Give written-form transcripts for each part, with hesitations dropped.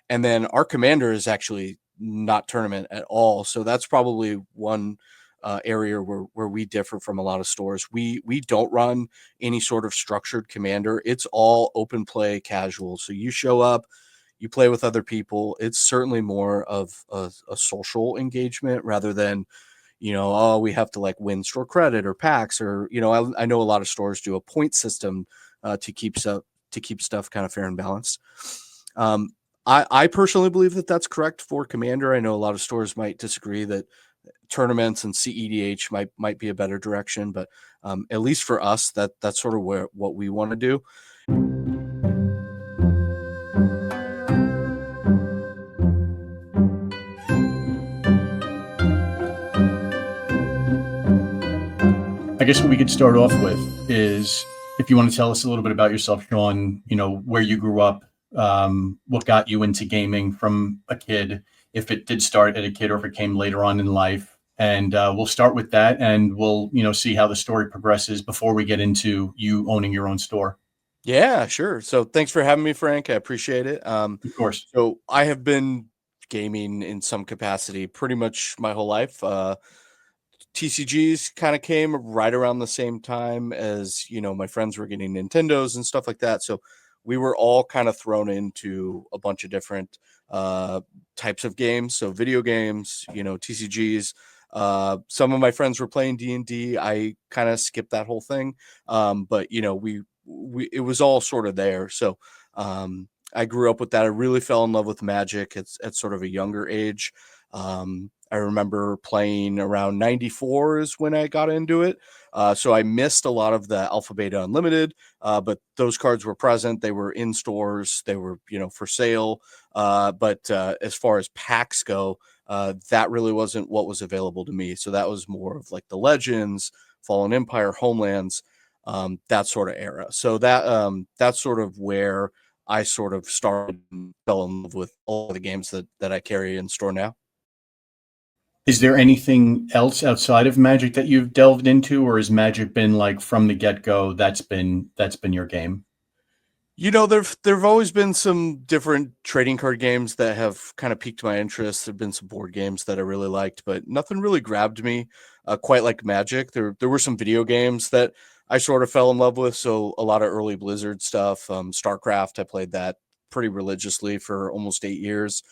And then our commander is actually not tournament at all. So that's probably one area where we differ from a lot of stores. We don't run any sort of structured commander. It's all open play casual. So you show up, you play with other people. It's certainly more of a social engagement rather than, oh, we have to like win store credit or packs, or I know a lot of stores do a point system to keep stuff kind of fair and balanced. I personally believe that that's correct for Commander. I know a lot of stores might disagree that tournaments and CEDH might be a better direction, but at least for us, that's sort of what we want to do. I guess what we could start off with is if you want to tell us a little bit about yourself, Sean, where you grew up, what got you into gaming from a kid, if it did start at a kid or if it came later on in life. And we'll start with that, and we'll, see how the story progresses before we get into you owning your own store. Yeah, sure. So thanks for having me, Frank. I appreciate it. Of course. So I have been gaming in some capacity pretty much my whole life. TCGs kind of came right around the same time as, my friends were getting Nintendos and stuff like that. So we were all kind of thrown into a bunch of different types of games. So video games, TCGs. Some of my friends were playing D&D. I kind of skipped that whole thing. But we it was all sort of there. So I grew up with that. I really fell in love with Magic at sort of a younger age. I remember playing around 94 is when I got into it. So I missed a lot of the Alpha Beta Unlimited, but those cards were present. They were in stores. They were, for sale. But as far as packs go, that really wasn't what was available to me. So that was more of like the Legends, Fallen Empire, Homelands, that sort of era. So that's sort of where I sort of started and fell in love with all the games that I carry in store now. Is there anything else outside of Magic that you've delved into, or has Magic been like from the get-go, that's been your game? There've always been some different trading card games that have kind of piqued my interest. There've been some board games that I really liked, but nothing really grabbed me quite like Magic. There were some video games that I sort of fell in love with. So a lot of early Blizzard stuff, StarCraft. I played that pretty religiously for almost 8 years.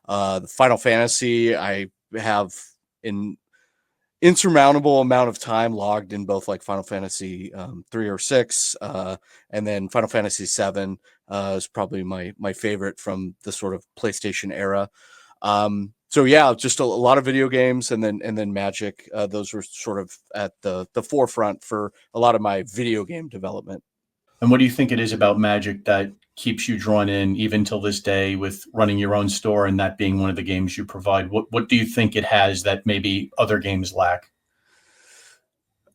The Final Fantasy, I have an insurmountable amount of time logged in both like Final Fantasy 3 or 6, and then Final Fantasy 7 is probably my favorite from the sort of PlayStation era. So yeah, just a lot of video games, and then Magic. Those were sort of at the forefront for a lot of my video game development. And what do you think it is about Magic that keeps you drawn in even till this day with running your own store and that being one of the games you provide? What do you think it has that maybe other games lack?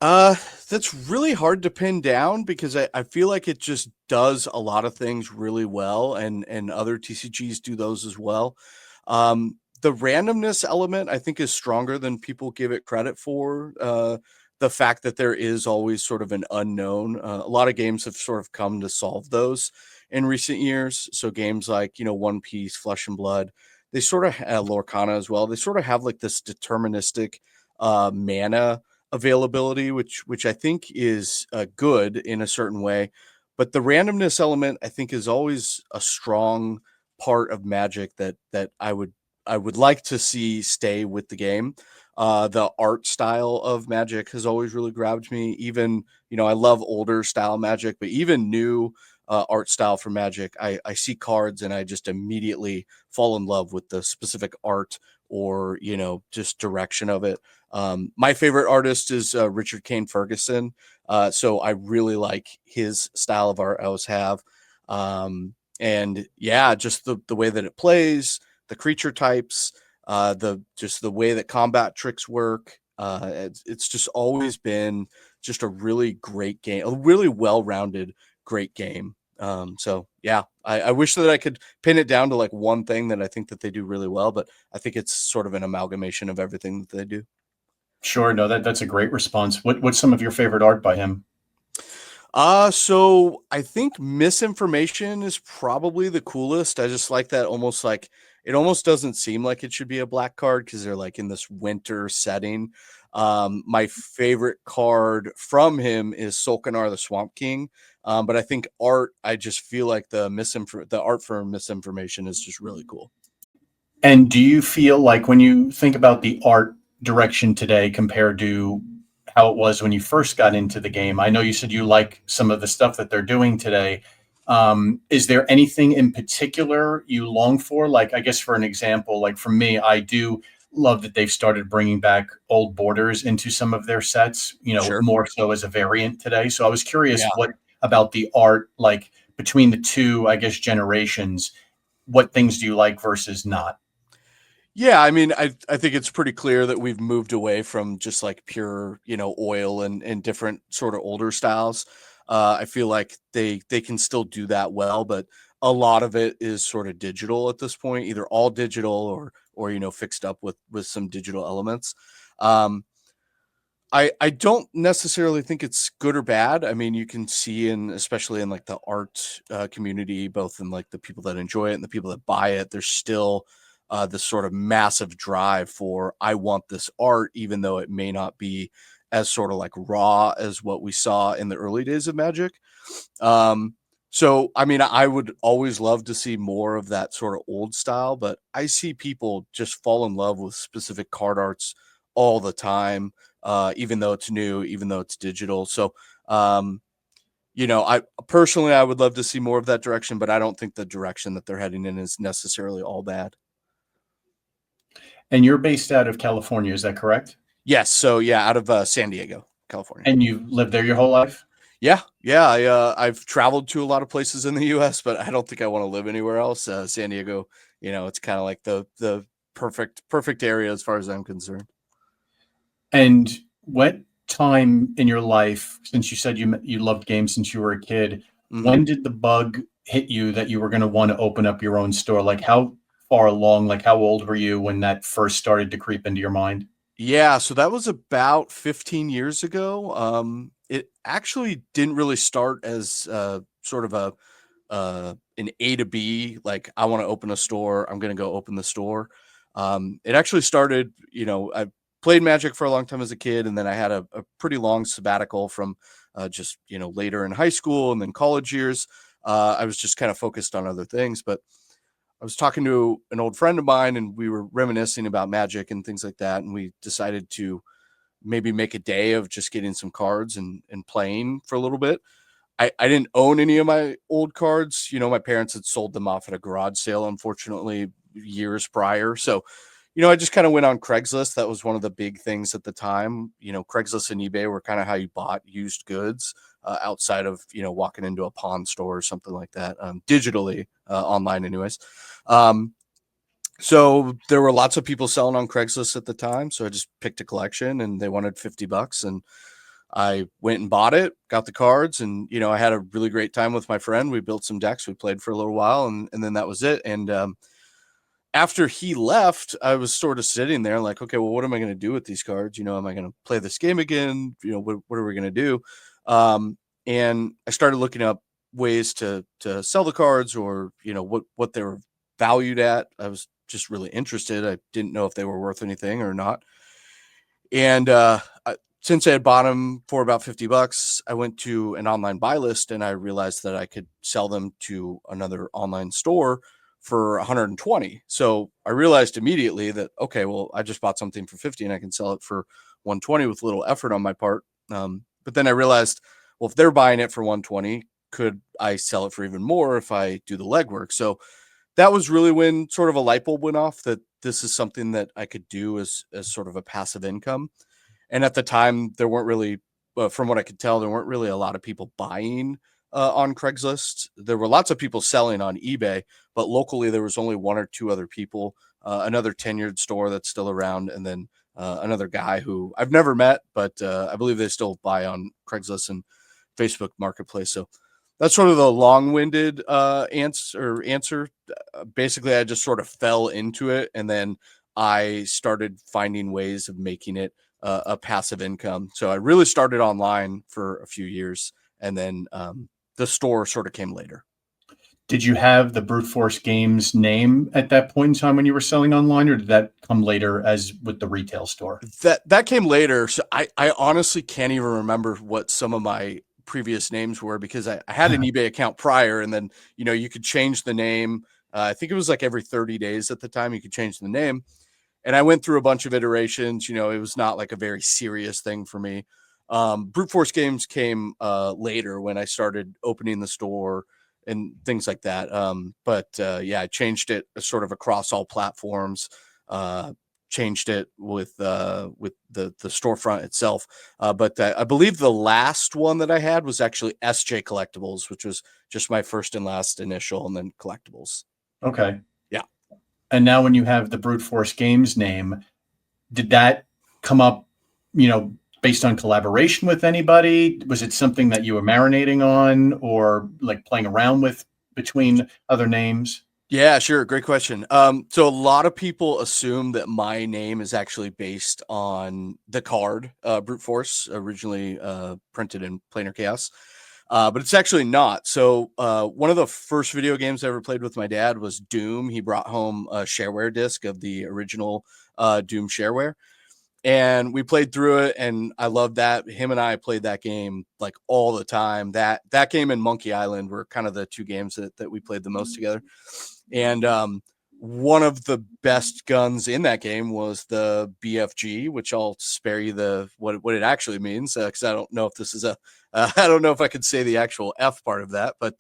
That's really hard to pin down because I feel like it just does a lot of things really well, and other TCGs do those as well. The randomness element I think is stronger than people give it credit for. The fact that there is always sort of an unknown. A lot of games have sort of come to solve those in recent years. So games like One Piece, Flesh and Blood, they sort of Lorcana as well. They sort of have like this deterministic mana availability, which I think is good in a certain way. But the randomness element, I think, is always a strong part of Magic that I would like to see stay with the game. The art style of Magic has always really grabbed me. Even I love older style Magic, but even new art style for Magic, I see cards and I just immediately fall in love with the specific art or just direction of it. My favorite artist is Richard Kane Ferguson. So I really like his style of art. I always have. And yeah, just the way that it plays, the creature types, the way that combat tricks work. It's just always been just a really great game, a really well-rounded, great game. So yeah, I wish that I could pin it down to like one thing that I think that they do really well, but I think it's sort of an amalgamation of everything that they do. Sure, no, that's a great response. What's some of your favorite art by him? So I think misinformation is probably the coolest. I just like that almost like it almost doesn't seem like it should be a black card because they're like in this winter setting. My favorite card from him is Solkanar the Swamp King. But I think art, I just feel like the art for misinformation is just really cool. And do you feel like when you think about the art direction today compared to how it was when you first got into the game? I know you said you like some of the stuff that they're doing today. Is there anything in particular you long for? Like, I guess for an example, like for me, I do love that they've started bringing back old borders into some of their sets, Sure. more so as a variant today. So I was Yeah. curious what about the art, like between the two, I guess, generations, what things do you like versus not? Yeah, I mean, I think it's pretty clear that we've moved away from just like pure, oil and different sort of older styles. I feel like they can still do that well, but a lot of it is sort of digital at this point, either all digital or fixed up with some digital elements. Um, I don't necessarily think it's good or bad. I mean, you can see in especially in like the art community, both in like the people that enjoy it and the people that buy it, there's still this sort of massive drive for I want this art, even though it may not be as sort of like raw as what we saw in the early days of Magic. Um, so I mean, I would always love to see more of that sort of old style, but I see people just fall in love with specific card arts all the time, even though it's new, even though it's digital. So, um, I personally I would love to see more of that direction, but I don't think the direction that they're heading in is necessarily all bad. And you're based out of California, is that correct? Yes, so yeah, out of San Diego, California. And you've lived there your whole life? Yeah, yeah. I've traveled to a lot of places in the U.S., but I don't think I want to live anywhere else. San Diego, it's kind of like the perfect area as far as I'm concerned. And what time in your life, since you said you loved games since you were a kid, Mhm. when did the bug hit you that you were going to want to open up your own store? Like how far along, like how old were you when that first started to creep into your mind? Yeah, so that was about 15 years ago. It actually didn't really start as sort of an A to B, like I want to open a store, I'm gonna go open the store. It actually started, I played Magic for a long time as a kid, and then I had a pretty long sabbatical from just later in high school and then college years. I was just kind of focused on other things, but I was talking to an old friend of mine, and we were reminiscing about Magic and things like that, and we decided to maybe make a day of just getting some cards and playing for a little bit. I didn't own any of my old cards. My parents had sold them off at a garage sale, unfortunately, years prior. So, I just kind of went on Craigslist. That was one of the big things at the time. Craigslist and eBay were kind of how you bought used goods outside of, walking into a pawn store or something like that, digitally, online, anyways. Um, so there were lots of people selling on Craigslist at the time. So I just picked a collection and they wanted $50. And I went and bought it, got the cards, and I had a really great time with my friend. We built some decks, we played for a little while, and then that was it. And after he left, I was sort of sitting there like, okay, well, what am I going to do with these cards? Am I going to play this game again? What are we going to do? And I started looking up ways to sell the cards, or what they were valued at. I was just really interested. I didn't know if they were worth anything or not. And since I had bought them for about $50, I went to an online buy list and I realized that I could sell them to another online store for 120. So I realized immediately that, okay, well, I just bought something for 50 and I can sell it for 120 with little effort on my part. But then I realized, well, if they're buying it for 120, could I sell it for even more if I do the legwork? So that was really when sort of a light bulb went off that this is something that I could do as sort of a passive income. And at the time, there weren't really, from what I could tell, there weren't really a lot of people buying on Craigslist. There were lots of people selling on eBay, but locally there was only one or two other people. Another tenured store that's still around, and then another guy who I've never met, but I believe they still buy on Craigslist and Facebook Marketplace. So that's sort of the long-winded answer. Basically, I just sort of fell into it, and then I started finding ways of making it a passive income. So I really started online for a few years, and then the store sort of came later. Did you have the Brute Force Games name at that point in time when you were selling online, or did that come later as with the retail store? That came later. So I honestly can't even remember what some of my previous names were, because I had an eBay account prior, and then you could change the name. I think it was like every 30 days at the time you could change the name. And I went through a bunch of iterations. It was not like a very serious thing for me. Brute Force Games came later when I started opening the store and things like that. But yeah, I changed it sort of across all platforms. Uh, Changed it with the storefront itself. But I believe the last one that I had was actually SJ Collectibles, which was just my first and last initial, and then Collectibles. Okay. Yeah. And now when you have the Brute Force Games name, did that come up, based on collaboration with anybody? Was it something that you were marinating on or like playing around with between other names? Yeah, sure. Great question. So a lot of people assume that my name is actually based on the card, Brute Force, originally printed in Planar Chaos. But it's actually not. So one of the first video games I ever played with my dad was Doom. He brought home a shareware disc of the original Doom shareware, and we played through it, and I loved that. Him and I played that game like all the time. That game and Monkey Island were kind of the two games that we played the most together. And one of the best guns in that game was the BFG, which I'll spare you the what it actually means, because I don't know if this is a I don't know if I could say the actual F part of that, but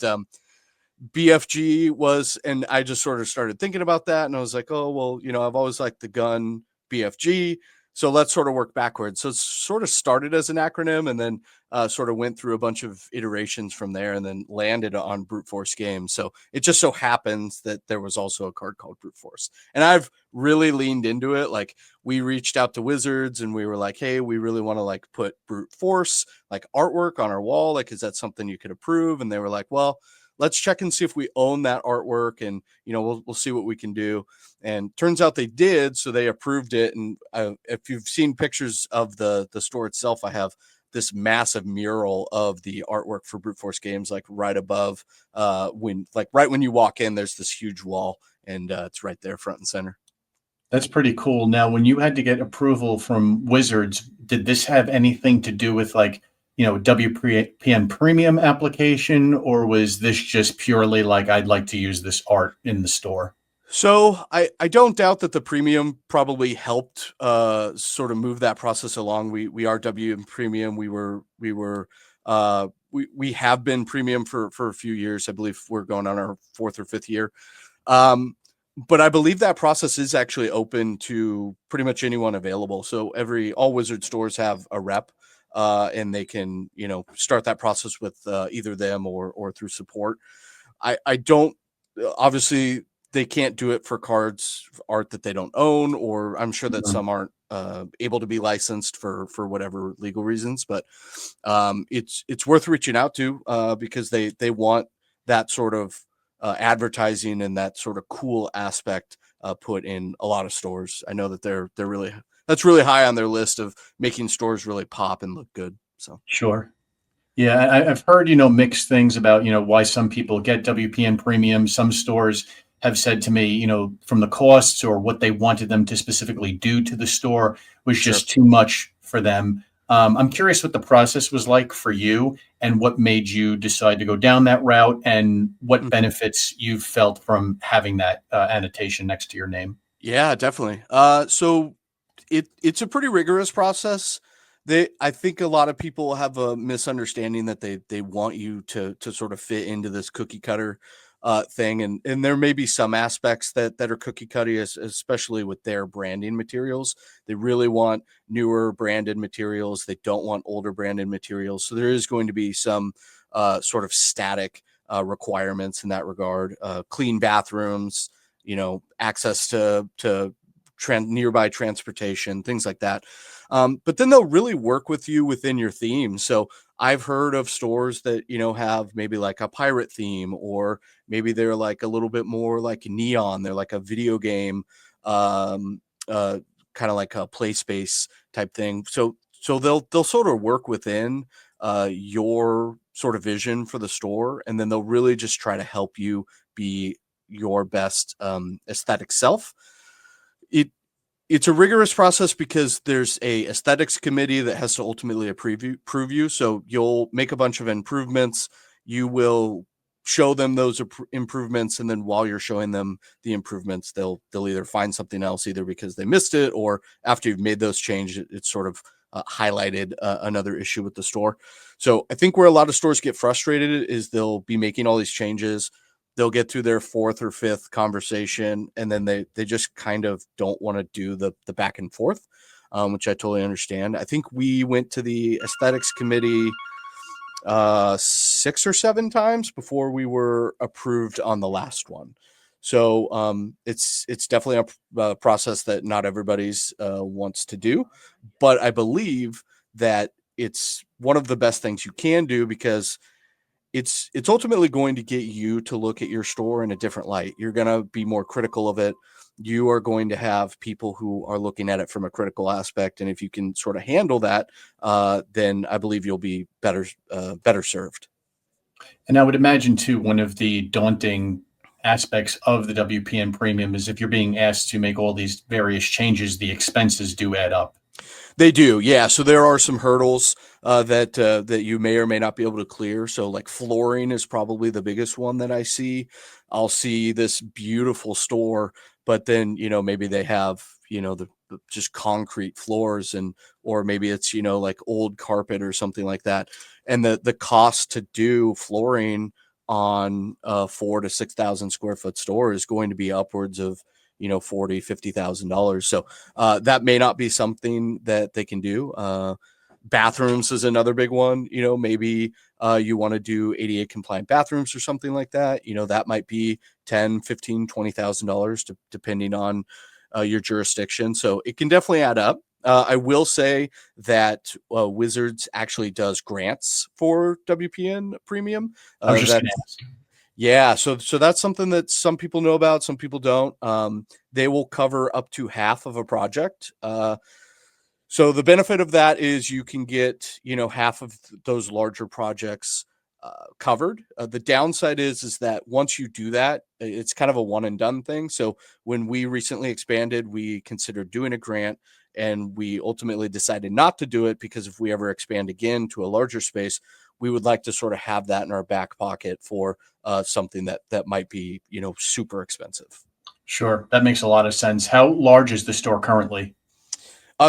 BFG was, and I just sort of started thinking about that, and I was like, oh well, I've always liked the gun BFG, so let's sort of work backwards. So it sort of started as an acronym, and then sort of went through a bunch of iterations from there, and then landed on Brute Force Games. So it just so happens that there was also a card called Brute Force, and I've really leaned into it. Like, we reached out to Wizards, and we were like, hey, we really want to like put Brute Force like artwork on our wall. Like, is that something you could approve? And they were like, well, let's check and see if we own that artwork, and we'll see what we can do. And turns out they did, so they approved it. And if you've seen pictures of the store itself, I have this massive mural of the artwork for Brute Force Games, like right above, right when you walk in, there's this huge wall, and it's right there front and center. That's pretty cool. Now, when you had to get approval from Wizards, did this have anything to do with like, WPN Premium application, or was this just purely like, I'd like to use this art in the store? So I don't doubt that the premium probably helped sort of move that process along. We are WPN Premium. We have been premium for a few years. I believe we're going on our fourth or fifth year. Um, but I believe that process is actually open to pretty much anyone available. So all Wizard stores have a rep, and they can start that process with either them or through support. I don't, obviously they can't do it for cards art that they don't own, or I'm sure that some aren't able to be licensed for whatever legal reasons. But it's worth reaching out to, because they want that sort of advertising and that sort of cool aspect put in a lot of stores. I know that they're really, that's really high on their list of making stores really pop and look good. So Sure. Yeah, I've heard, mixed things about, why some people get WPN Premium. Some stores have said to me, from the costs or what they wanted them to specifically do to the store was sure. just too much for them. I'm curious what the process was like for you and what made you decide to go down that route and what Mhm. benefits you've felt from having that annotation next to your name. Yeah, definitely. So it's a pretty rigorous process. I think a lot of people have a misunderstanding that they want you to sort of fit into this cookie cutter thing, and there may be some aspects that are cookie cutter, especially with their branding materials. They really want newer branded materials. They don't want older branded materials. So there is going to be some sort of static requirements in that regard. Clean bathrooms, access to nearby transportation, things like that. But then they'll really work with you within your theme. So I've heard of stores that, have maybe like a pirate theme, or maybe they're like a little bit more like neon. They're like a video game, um, uh, kind of like a play space type thing. So they'll sort of work within your sort of vision for the store, and then they'll really just try to help you be your best aesthetic self. It it's a rigorous process because there's a aesthetics committee that has to ultimately approve you. So you'll make a bunch of improvements. You will show them those improvements, and then while you're showing them the improvements, they'll either find something else, either because they missed it, or after you've made those changes, it's sort of highlighted another issue with the store. So I think where a lot of stores get frustrated is they'll be making all these changes, they'll get through their fourth or fifth conversation, and then they just kind of don't want to do the back and forth, which I totally understand. I think we went to the aesthetics committee 6 or 7 times before we were approved on the last one. So it's definitely a process that not everybody's wants to do, but I believe that it's one of the best things you can do, because it's ultimately going to get you to look at your store in a different light. You're going to be more critical of it. You are going to have people who are looking at it from a critical aspect, and if you can sort of handle that, then I believe you'll be better served. And I would imagine too, one of the daunting aspects of the WPN Premium is if you're being asked to make all these various changes, the expenses do add up. They do, yeah. So there are some hurdles that you may or may not be able to clear. So like flooring is probably the biggest one that I see. I'll see this beautiful store, but then maybe they have the just concrete floors, and or maybe it's like old carpet or something like that, and the cost to do flooring on a 4 to 6,000 square foot store is going to be upwards of 40, $50,000. So that may not be something that they can do. Bathrooms is another big one. Maybe you want to do ADA compliant bathrooms or something like that. That might be 10, 15, $20,000 depending on your jurisdiction. So it can definitely add up. I will say that Wizards actually does grants for WPN Premium. I was just going That to ask. Yeah, so that's something that some people know about, some people don't. They will cover up to half of a project. So the benefit of that is you can get half of those larger projects covered. The downside is that once you do that, it's kind of a one and done thing. So when we recently expanded, we considered doing a grant, and we ultimately decided not to do it, because if we ever expand again to a larger space, we would like to sort of have that in our back pocket for something that might be super expensive. Sure, that makes a lot of sense. How large is the store currently?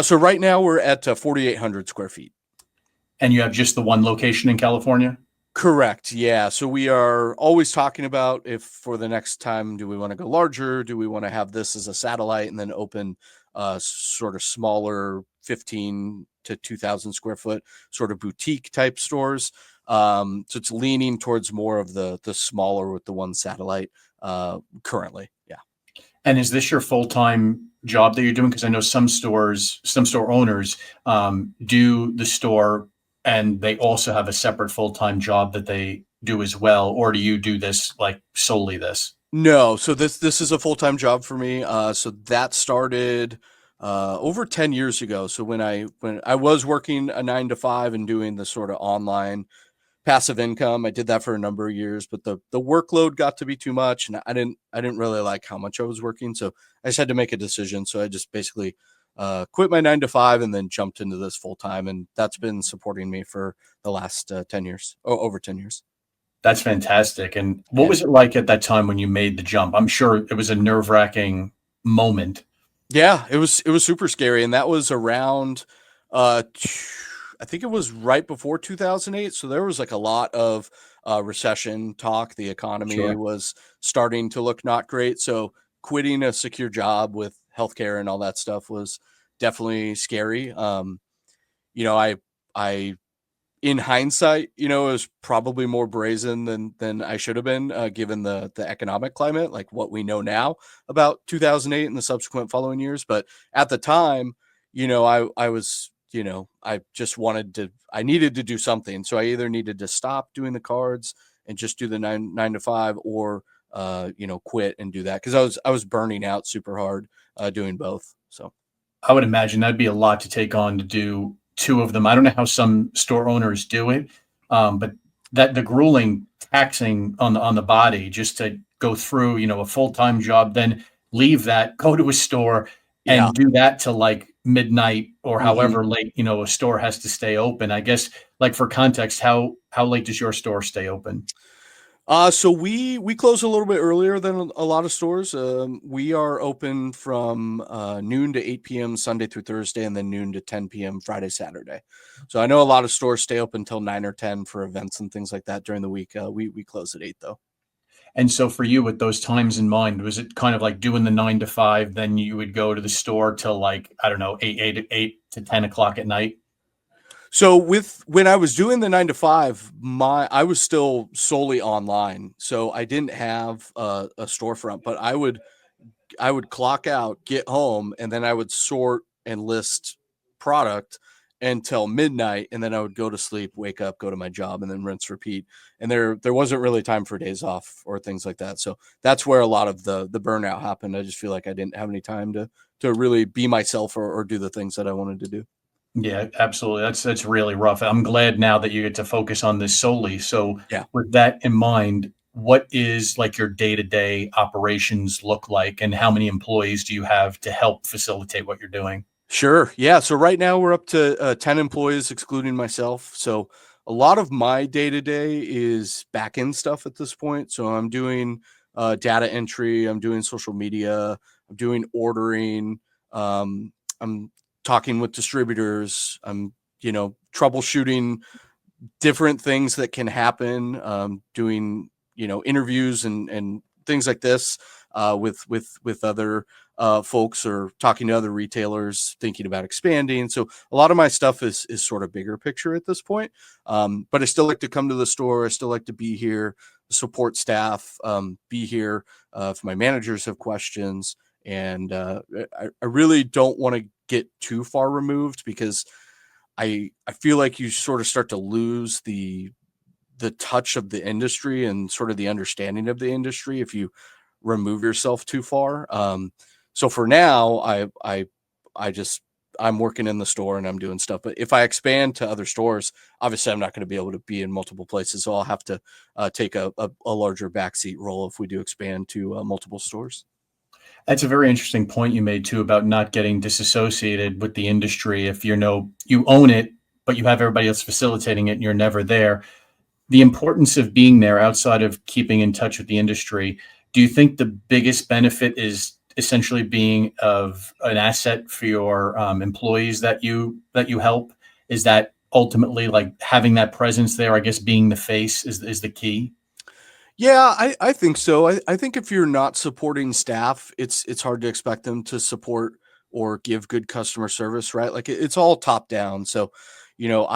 So right now we're at 4,800 square feet. And you have just the one location in California? Correct. Yeah. So we are always talking about, if for the next time, do we want to go larger? Do we want to have this as a satellite and then open sort of smaller 15 to 2,000 square foot sort of boutique type stores? So it's leaning towards more of the smaller with the one satellite currently. Yeah. And is this your full-time job that you're doing? Because I know some stores, some store owners do the store and they also have a separate full-time job that they do as well. Or do you do this like solely this? No, so this is a full-time job for me. So that started over 10 years ago. So when I was working a 9 to 5 and doing the sort of online passive income, I did that for a number of years, but the workload got to be too much, and I didn't really like how much I was working. So I just had to make a decision. So I just basically quit my 9 to 5 and then jumped into this full time, and that's been supporting me for the last 10 years, over 10 years. That's fantastic. And what Yeah. was it like at that time when you made the jump? I'm sure it was a nerve-wracking moment. Yeah, it was super scary, and that was around uh I think it was right before 2008, so there was like a lot of recession talk. The economy Sure. was starting to look not great, so quitting a secure job with healthcare and all that stuff was definitely scary. You know, I in hindsight, it was probably more brazen than I should have been, given the economic climate, like what we know now about 2008 and the subsequent following years. But at the time, I was, I just I needed to do something. So I either needed to stop doing the cards and just do the nine to five, or quit and do that, because I was burning out super hard doing both. So. I would imagine that'd be a lot to take on to do two of them. I don't know how some store owners do it, but that the grueling taxing on the body just to go through, a full-time job, then leave that, go to a store Yeah. and do that till like midnight or Mhm. however late, a store has to stay open. I guess like for context, how late does your store stay open? So we close a little bit earlier than a lot of stores. We are open from noon to 8 p.m. Sunday through Thursday, and then noon to 10 p.m. Friday, Saturday. So I know a lot of stores stay open until 9 or 10 for events and things like that during the week. We close at 8 though. And so for you, with those times in mind, was it kind of like doing the 9 to 5, then you would go to the store till like, I don't know, 8 to 10 o'clock at night? So with when I was doing the 9 to 5, my I was still solely online, so I didn't have a storefront, but I would clock out, get home, and then I would sort and list product until midnight, and then I would go to sleep, wake up, go to my job, and then rinse, repeat. And there wasn't really time for days off or things like that. So that's where a lot of the burnout happened. I just feel like I didn't have any time to really be myself or do the things that I wanted to do. Yeah, absolutely. That's really rough. I'm glad now that you get to focus on this solely. So, Yeah. with that in mind, what is like your day-to-day operations look like, and how many employees do you have to help facilitate what you're doing? Sure. Yeah. So right now we're up to 10 employees, excluding myself. So a lot of my day to day is back end stuff at this point. So I'm doing data entry, I'm doing social media, I'm doing ordering, I'm talking with distributors, I'm, troubleshooting different things that can happen, doing interviews and things like this with other folks or talking to other retailers thinking about expanding. So a lot of my stuff is sort of bigger picture at this point, but I still like to come to the store. I still like to be here, support staff, be here if my managers have questions. And I really don't want to get too far removed because I feel like you sort of start to lose the touch of the industry and sort of the understanding of the industry if you remove yourself too far. So for now, I just I'm working in the store and I'm doing stuff. But if I expand to other stores, obviously I'm not going to be able to be in multiple places. So I'll have to take a larger backseat role if we do expand to multiple stores. That's a very interesting point you made too about not getting disassociated with the industry. If you own it, but you have everybody else facilitating it and you're never there, the importance of being there outside of keeping in touch with the industry. Do you think the biggest benefit is essentially being of an asset for your employees that you help? Is that ultimately like having that presence there? I guess being the face is the key. Yeah, I think so. I think if you're not supporting staff, it's hard to expect them to support or give good customer service, right? Like it's all top down. So, you know,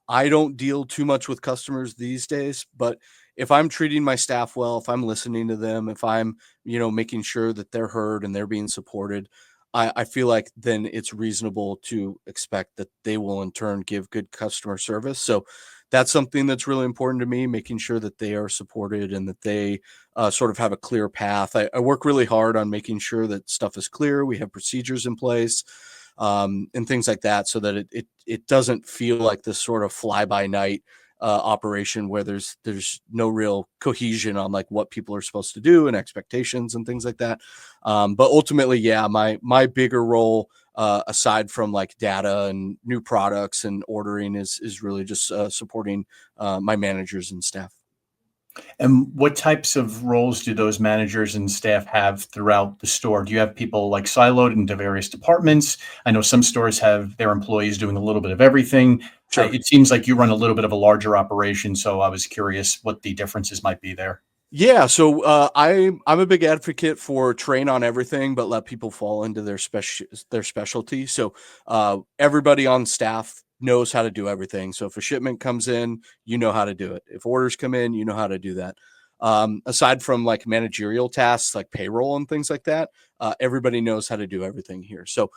I don't deal too much with customers these days, but if I'm treating my staff well, if I'm listening to them, if I'm, making sure that they're heard and they're being supported, I feel like then it's reasonable to expect that they will in turn give good customer service. So that's something that's really important to me, making sure that they are supported and that they sort of have a clear path. I work really hard on making sure that stuff is clear. We have procedures in place and things like that, so that it doesn't feel like this sort of fly by night operation where there's no real cohesion on like what people are supposed to do and expectations and things like that. But ultimately, yeah, my bigger role aside from like data and new products and ordering is really just supporting my managers and staff. And what types of roles do those managers and staff have throughout the store? Do you have people like siloed into various departments? I know some stores have their employees doing a little bit of everything. Sure. It seems like you run a little bit of a larger operation, so I was curious what the differences might be there. Yeah, so I'm a big advocate for train on everything, but let people fall into their specialty. So everybody on staff knows how to do everything. So if a shipment comes in, you know how to do it. If orders come in, you know how to do that. Aside from like managerial tasks like payroll and things like that, everybody knows how to do everything here. So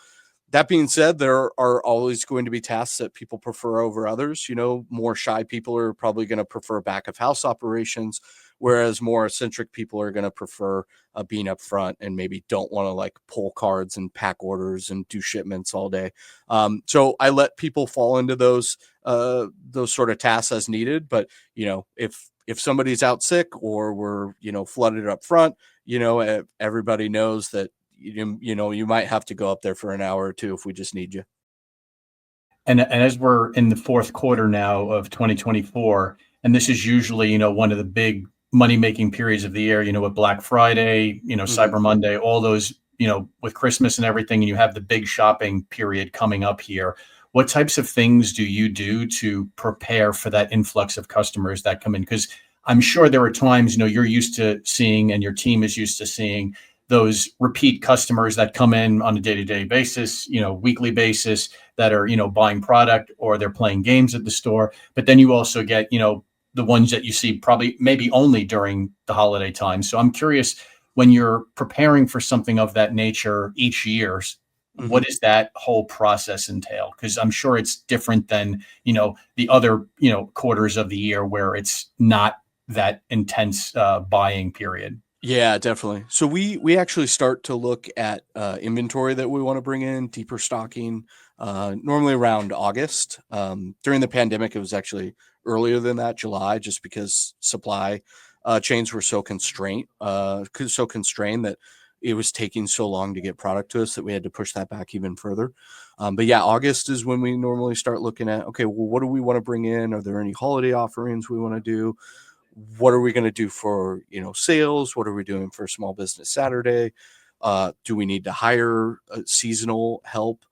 That being said, there are always going to be tasks that people prefer over others. You know, more shy people are probably going to prefer back of house operations, whereas more eccentric people are going to prefer being up front and maybe don't want to like pull cards and pack orders and do shipments all day. So I let people fall into those sort of tasks as needed. But you know, if somebody's out sick or we're flooded up front, everybody knows that you might have to go up there for an hour or two if we just need you. And as we're in the fourth quarter now of 2024, and this is usually, one of the big money making periods of the year, with Black Friday, Mhm. Cyber Monday, all those, with Christmas and everything, and you have the big shopping period coming up here. What types of things do you do to prepare for that influx of customers that come in? Because I'm sure there are times, you're used to seeing and your team is used to seeing those repeat customers that come in on a day-to-day basis, weekly basis, that are buying product or they're playing games at the store. But then you also get the ones that you see probably maybe only during the holiday time. So I'm curious, when you're preparing for something of that nature each year, what Mhm. does that whole process entail? Because I'm sure it's different than the other quarters of the year where it's not that intense buying period. Yeah, definitely. So we actually start to look at inventory that we want to bring in, deeper stocking, normally around August. During the pandemic, it was actually earlier than that, July, just because supply chains were so constrained that it was taking so long to get product to us that we had to push that back even further. But yeah, August is when we normally start looking at, okay, well, what do we want to bring in? Are there any holiday offerings we want to do? What are we going to do for sales? What are we doing for Small Business Saturday? Do we need to hire seasonal help?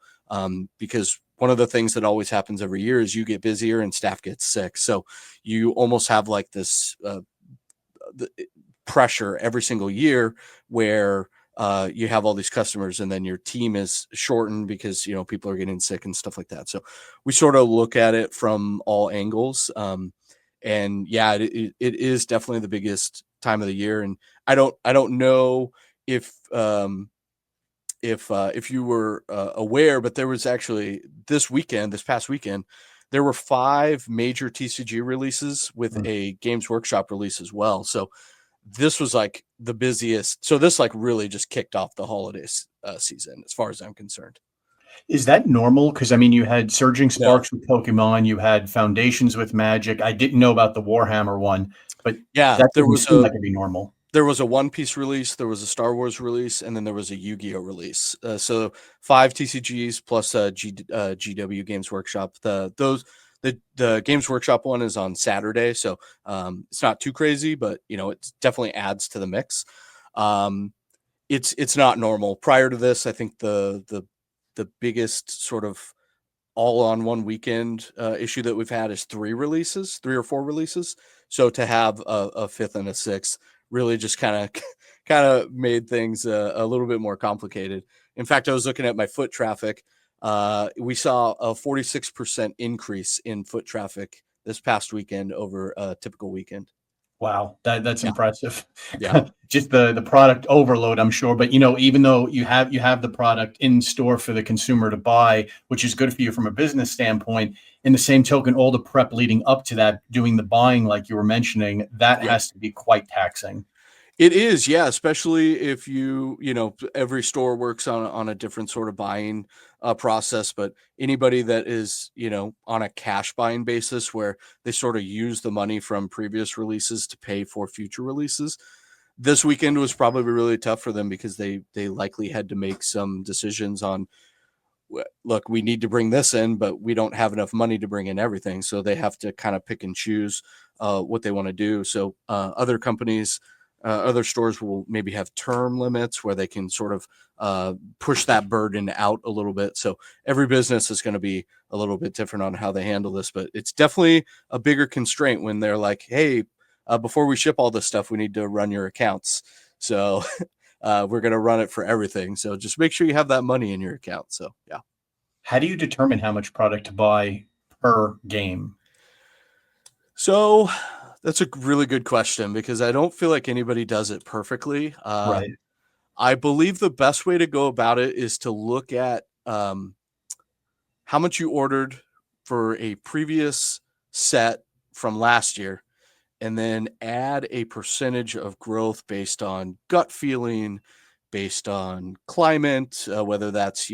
Because one of the things that always happens every year is you get busier and staff gets sick, so you almost have like this the pressure every single year where you have all these customers and then your team is shortened because people are getting sick and stuff like that. So we sort of look at it from all angles. And yeah, it is definitely the biggest time of the year. And I don't know if if you were aware, but there was actually this past weekend, there were 5 major TCG releases with Mm. a Games Workshop release as well. So this was like the busiest. So this like really just kicked off the holidays season, as far as I'm concerned. Is that normal? Because I mean, you had Surging No, Sparks with Pokemon, you had Foundations with Magic. I didn't know about the Warhammer one, but yeah, that doesn't seem like it'd be normal. there was a One Piece release, there was a Star Wars release, and then there was a Yu-Gi-Oh release. So 5 TCGs plus GW Games Workshop. The Games Workshop one is on Saturday, so it's not too crazy, but it definitely adds to the mix. Um, it's not normal. Prior to this, I think the biggest sort of all on one weekend issue that we've had is 3 or 4 releases. So to have a fifth and a sixth really just kind of made things a little bit more complicated. In fact, I was looking at my foot traffic. We saw a 46% increase in foot traffic this past weekend over a typical weekend. Wow, that's Yeah, impressive. yeah, Just the product overload, I'm sure. But even though you have the product in store for the consumer to buy, which is good for you from a business standpoint, in the same token, all the prep leading up to that, doing the buying, like you were mentioning, that yep. has to be quite taxing. It is, yeah, especially if every store works on a different sort of buying process, but anybody that is, on a cash buying basis where they sort of use the money from previous releases to pay for future releases, this weekend was probably really tough for them because they likely had to make some decisions on, look, we need to bring this in, but we don't have enough money to bring in everything. So they have to kind of pick and choose what they want to do. So other stores will maybe have term limits where they can sort of push that burden out a little bit. So every business is going to be a little bit different on how they handle this, but it's definitely a bigger constraint when they're like, hey, before we ship all this stuff, we need to run your accounts. So we're going to run it for everything. So just make sure you have that money in your account. So yeah. How do you determine how much product to buy per game? So that's a really good question because I don't feel like anybody does it perfectly. Right. I believe the best way to go about it is to look at how much you ordered for a previous set from last year, and then add a percentage of growth based on gut feeling, based on climate, whether that's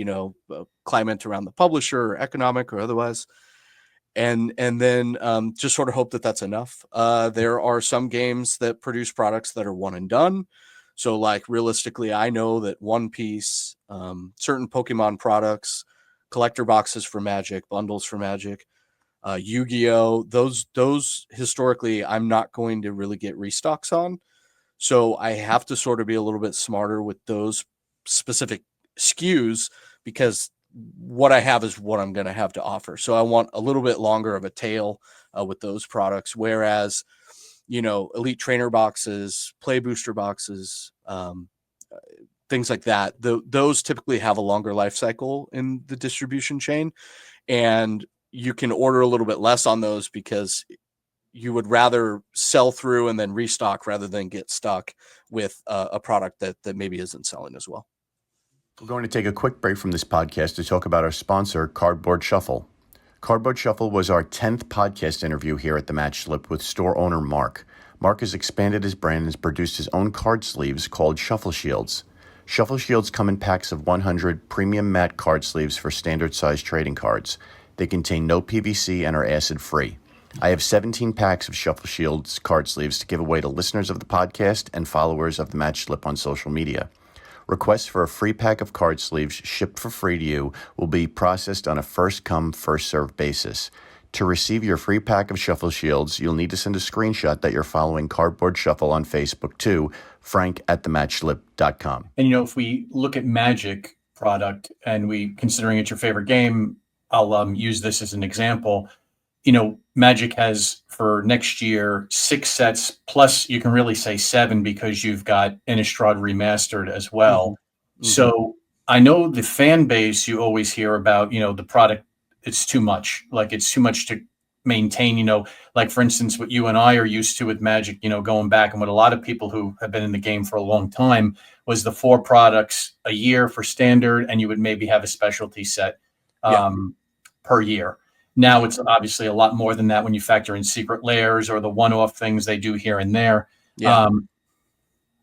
climate around the publisher, or economic, or otherwise, and then just sort of hope that that's enough. There are some games that produce products that are one and done. So, like, realistically, I know that One Piece, certain Pokemon products, collector boxes for Magic, bundles for Magic, Yu-Gi-Oh, those historically I'm not going to really get restocks on. So I have to sort of be a little bit smarter with those specific SKUs, because what I have is what I'm going to have to offer. So I want a little bit longer of a tail with those products. Whereas, Elite Trainer boxes, Play Booster boxes, things like that, those typically have a longer life cycle in the distribution chain. And you can order a little bit less on those because you would rather sell through and then restock rather than get stuck with a product that maybe isn't selling as well. We're going to take a quick break from this podcast to talk about our sponsor, Cardboard Shuffle. Cardboard Shuffle was our 10th podcast interview here at the Match Slip with store owner Mark. Mark has expanded his brand and has produced his own card sleeves called Shuffle Shields. Shuffle Shields come in packs of 100 premium matte card sleeves for standard size trading cards. They contain no PVC and are acid-free. I have 17 packs of Shuffle Shields card sleeves to give away to listeners of the podcast and followers of the Match Slip on social media. Requests for a free pack of card sleeves shipped for free to you will be processed on a first-come, first-served basis. To receive your free pack of Shuffle Shields, you'll need to send a screenshot that you're following Cardboard Shuffle on Facebook to frank@thematchslip.com. And, if we look at Magic product and considering it's your favorite game, I'll use this as an example. Magic has for next year 6 sets, plus you can really say 7 because you've got Innistrad Remastered as well. Mm-hmm. So I know the fan base, you always hear about, the product, it's too much. Like, it's too much to maintain, like, for instance, what you and I are used to with Magic, going back, and what a lot of people who have been in the game for a long time was the 4 products a year for standard, and you would maybe have a specialty set per year. Now it's obviously a lot more than that when you factor in secret layers or the one-off things they do here and there. Yeah.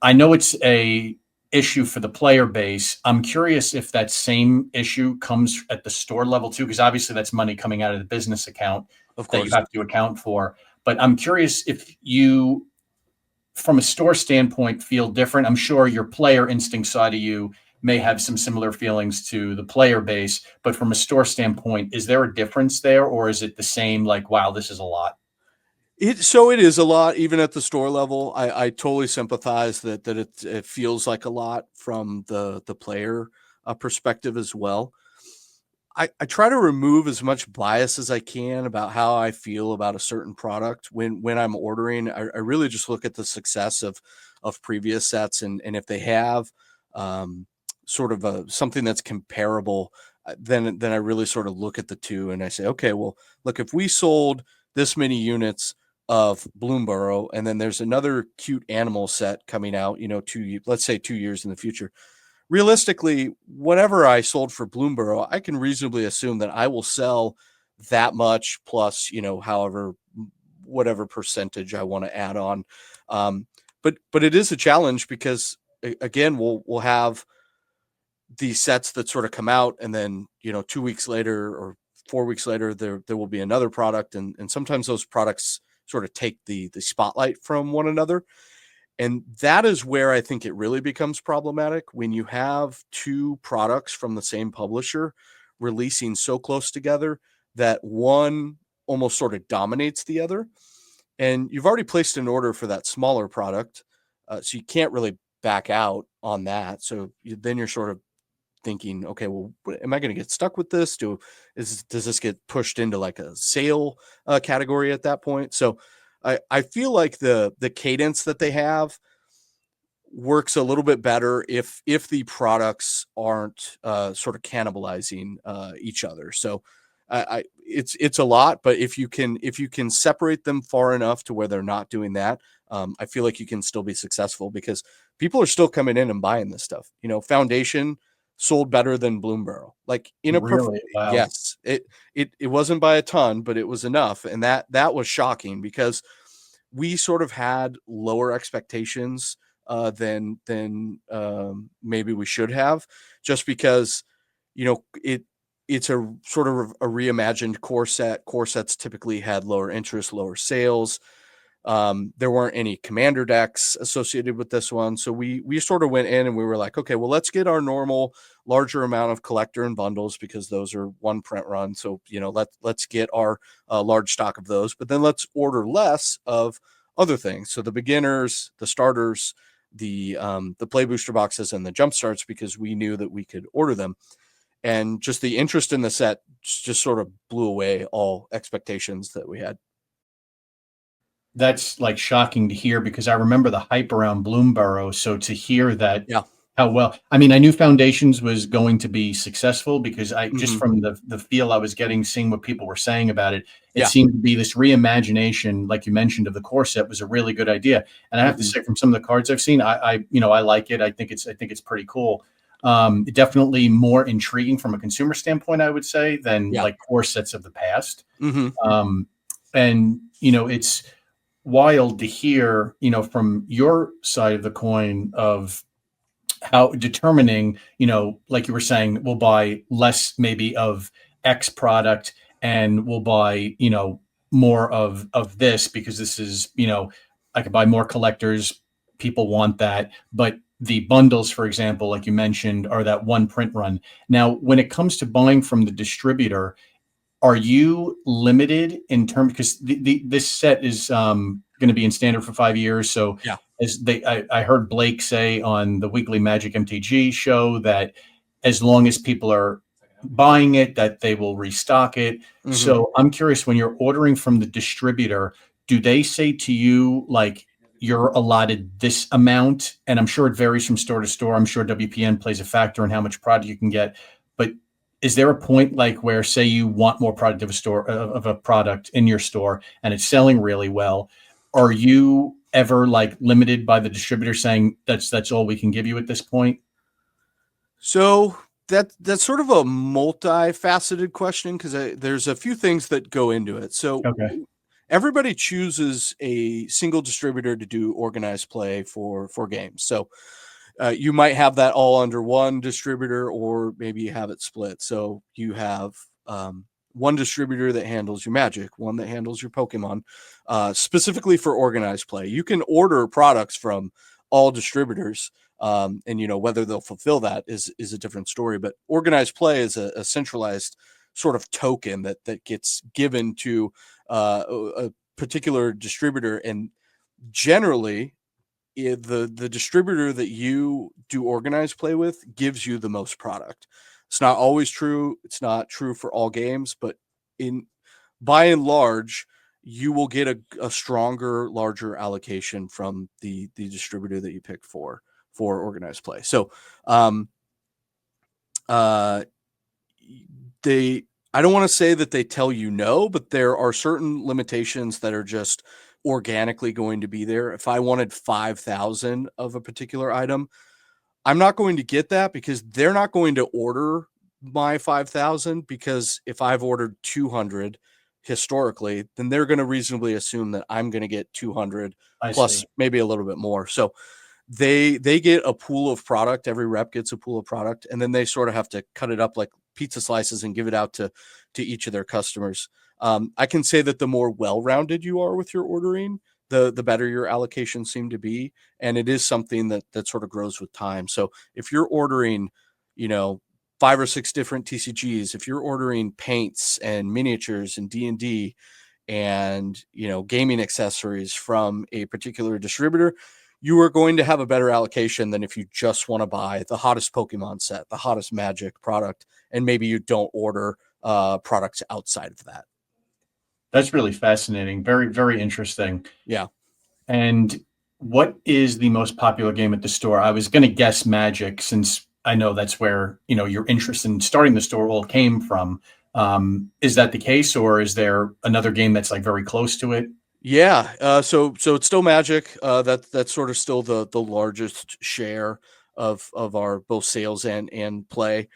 I know it's a issue for the player base. I'm curious if that same issue comes at the store level too, because obviously that's money coming out of the business account that you have to account for. But I'm curious if you, from a store standpoint, feel different. I'm sure your player instinct side of you may have some similar feelings to the player base, but from a store standpoint, is there a difference there, or is it the same, like, wow, this is a lot? So it is a lot, even at the store level. I totally sympathize that it feels like a lot from the player perspective as well. I try to remove as much bias as I can about how I feel about a certain product when I'm ordering. I really just look at the success of previous sets, and if they have sort of something that's comparable, then I really sort of look at the two and I say, okay, well, look, if we sold this many units of Bloomburrow, and then there's another cute animal set coming out, let's say 2 years in the future. Realistically, whatever I sold for Bloomburrow, I can reasonably assume that I will sell that much plus, whatever percentage I want to add on. But it is a challenge because, again, we'll have these sets that sort of come out, and then 2 weeks later or 4 weeks later there will be another product, and sometimes those products sort of take the spotlight from one another. And that is where I think it really becomes problematic, when you have 2 products from the same publisher releasing so close together that one almost sort of dominates the other. And you've already placed an order for that smaller product, so you can't really back out on that. So then you're sort of thinking, okay, well, am I going to get stuck with this? Does this get pushed into like a sale category at that point? So I feel like the cadence that they have works a little bit better if the products aren't sort of cannibalizing each other. So it's a lot, but if you can separate them far enough to where they're not doing that, I feel like you can still be successful, because people are still coming in and buying this stuff. Foundation sold better than Bloom Barrel. Like in a Really? Wow. yes, it wasn't by a ton, but it was enough, and that was shocking because we sort of had lower expectations than maybe we should have, just because it's a sort of a reimagined core set. Core sets typically had lower interest, lower sales. There weren't any commander decks associated with this one. So we sort of went in and we were like, okay, well, let's get our normal larger amount of collector and bundles because those are one print run. So, let's get our large stock of those, but then let's order less of other things. So the beginners, the starters, the play booster boxes and the jump starts, because we knew that we could order them. And just the interest in the set just sort of blew away all expectations that we had. That's like shocking to hear because I remember the hype around Bloomborough. So to hear that, Yeah. how well, I mean, I knew Foundations was going to be successful because just Mhm. from the feel I was getting, seeing what people were saying about it, it Yeah. seemed to be this reimagination, like you mentioned, of the core set was a really good idea. And I have to Mhm. say, from some of the cards I've seen, I like it. I think it's pretty cool. Definitely more intriguing from a consumer standpoint, I would say, than Yeah. like core sets of the past. Mhm. And it's wild to hear, from your side of the coin of how determining, like you were saying, we'll buy less maybe of X product and we'll buy, more of this because this is, I could buy more collectors. People want that. But the bundles, for example, like you mentioned, are that one print run. Now, when it comes to buying from the distributor, are you limited in terms because this set is going to be in standard for 5 years? So Yeah. I heard Blake say on the weekly Magic MTG show that as long as people are buying it, that they will restock it. Mhm. So I'm curious, when you're ordering from the distributor, do they say to you like you're allotted this amount? And I'm sure it varies from store to store. I'm sure WPN plays a factor in how much product you can get, but is there a point like where say you want more product of a product in your store and it's selling really well, are you ever like limited by the distributor saying that's all we can give you at this point? So that's sort of a multifaceted question because there's a few things that go into it. So Okay. everybody chooses a single distributor to do organized play for games. So you might have that all under one distributor, or maybe you have it split. So you have one distributor that handles your Magic, one that handles your Pokemon, specifically for organized play. You can order products from all distributors, and whether they'll fulfill that is a different story. But organized play is a centralized sort of token that gets given to a particular distributor, and generally the distributor that you do organized play with gives you the most product. It's not always true. It's not true for all games, but in by and large, you will get a stronger, larger allocation from the distributor that you picked for organized play. So, um, uh, they I don't want to say that they tell you no, but there are certain limitations that are just organically going to be there. If I wanted 5,000 of a particular item, I'm not going to get that because they're not going to order my 5,000, because if I've ordered 200 historically, then they're going to reasonably assume that I'm going to get 200 I plus see. maybe a little bit more. So they get a pool of product. Every rep gets a pool of product, and then they sort of have to cut it up like pizza slices and give it out to each of their customers. I can say that the more well-rounded you are with your ordering, the better your allocations seem to be, and it is something that sort of grows with time. So if you're ordering, you know, 5 or 6 different TCGs, if you're ordering paints and miniatures and D&D and gaming accessories from a particular distributor, you are going to have a better allocation than if you just want to buy the hottest Pokemon set, the hottest Magic product, and maybe you don't order products outside of that. That's really fascinating. Very, very interesting. Yeah. And what is the most popular game at the store? I was going to guess Magic, since I know that's where your interest in starting the store all came from. Is that the case, or is there another game that's like very close to it? Yeah. So it's still Magic. That's sort of still the largest share of our both sales and play.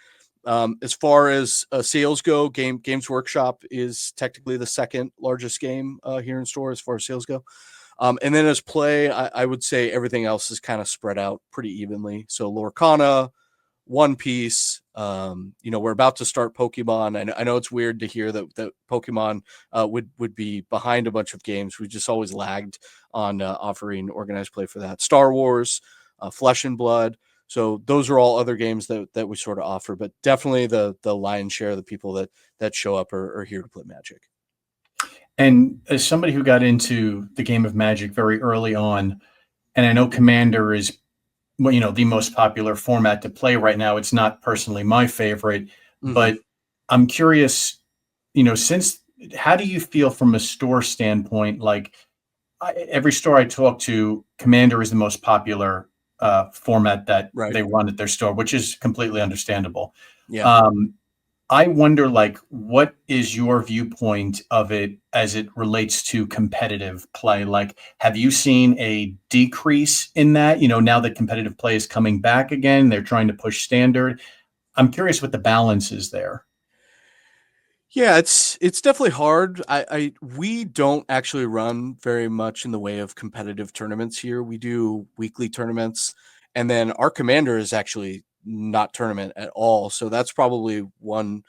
As far as sales go, Games Workshop is technically the second largest game here in store as far as sales go. And then as play, I would say everything else is kind of spread out pretty evenly. So Lorcana, One Piece. We're about to start Pokemon. I know it's weird to hear that Pokemon would be behind a bunch of games. We just always lagged on offering organized play for that. Star Wars, Flesh and Blood. So those are all other games that we sort of offer, but definitely the lion's share of the people that show up are here to play Magic. And as somebody who got into the game of Magic very early on, and I know Commander is, the most popular format to play right now. It's not personally my favorite, but I'm curious, how do you feel from a store standpoint? Like every store I talk to, Commander is the most popular format that Right. they run at their store, which is completely understandable. Yeah. I wonder, like, what is your viewpoint of it as it relates to competitive play? Like, have you seen a decrease in that? Now that competitive play is coming back again, they're trying to push standard. I'm curious what the balance is there. Yeah, it's definitely hard. We don't actually run very much in the way of competitive tournaments here. We do weekly tournaments, and then our commander is actually not tournament at all. So that's probably one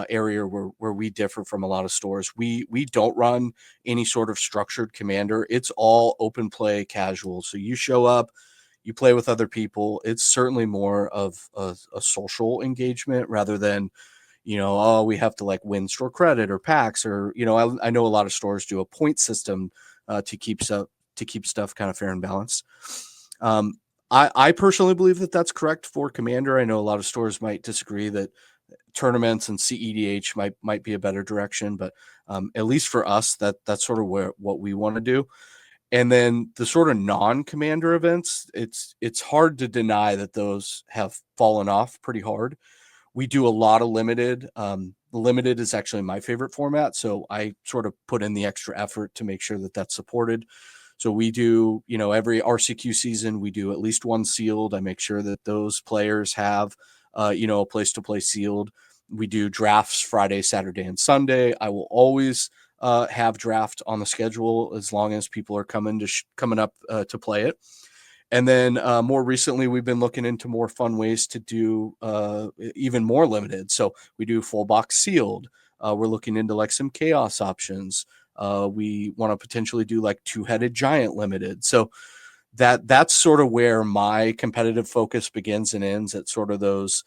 area where we differ from a lot of stores. We don't run any sort of structured commander. It's all open play, casual. So you show up, you play with other people. It's certainly more of a social engagement rather than we have to like win store credit or packs or, I know a lot of stores do a point system to keep stuff kind of fair and balanced. I personally believe that that's correct for Commander. I know a lot of stores might disagree that tournaments and CEDH might be a better direction, but at least for us, that's sort of what we want to do. And then the sort of non-Commander events, it's hard to deny that those have fallen off pretty hard. We do a lot of limited. Limited is actually my favorite format, so I sort of put in the extra effort to make sure that that's supported. So we do, every RCQ season, we do at least one sealed. I make sure that those players have, a place to play sealed. We do drafts Friday, Saturday, and Sunday. I will always have draft on the schedule as long as people are coming up to play it. And then more recently, we've been looking into more fun ways to do even more limited. So we do full box sealed. We're looking into like some chaos options. We want to potentially do like two-headed giant limited. So that's sort of where my competitive focus begins and ends at sort of those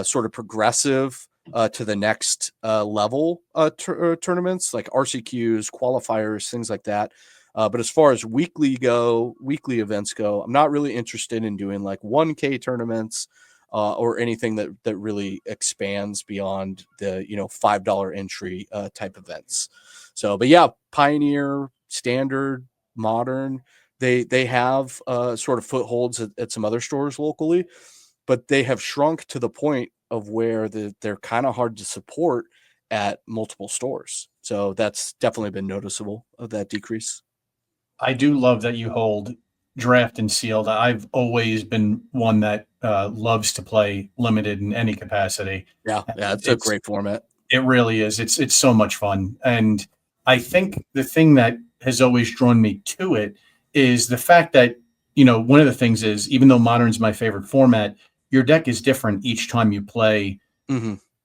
sort of progressive to the next level tournaments like RCQs, qualifiers, things like that. But as far as weekly events go, I'm not really interested in doing like 1K tournaments or anything that really expands beyond the $5 entry type events. So, but yeah, Pioneer, Standard, Modern, they have sort of footholds at some other stores locally, but they have shrunk to the point of where they're kind of hard to support at multiple stores. So that's definitely been noticeable of that decrease. I do love that you hold draft and sealed. I've always been one that loves to play limited in any capacity. Yeah, it's a great format. It really is. It's so much fun. And I think the thing that has always drawn me to it is the fact that, one of the things is, even though Modern's my favorite format, your deck is different each time you play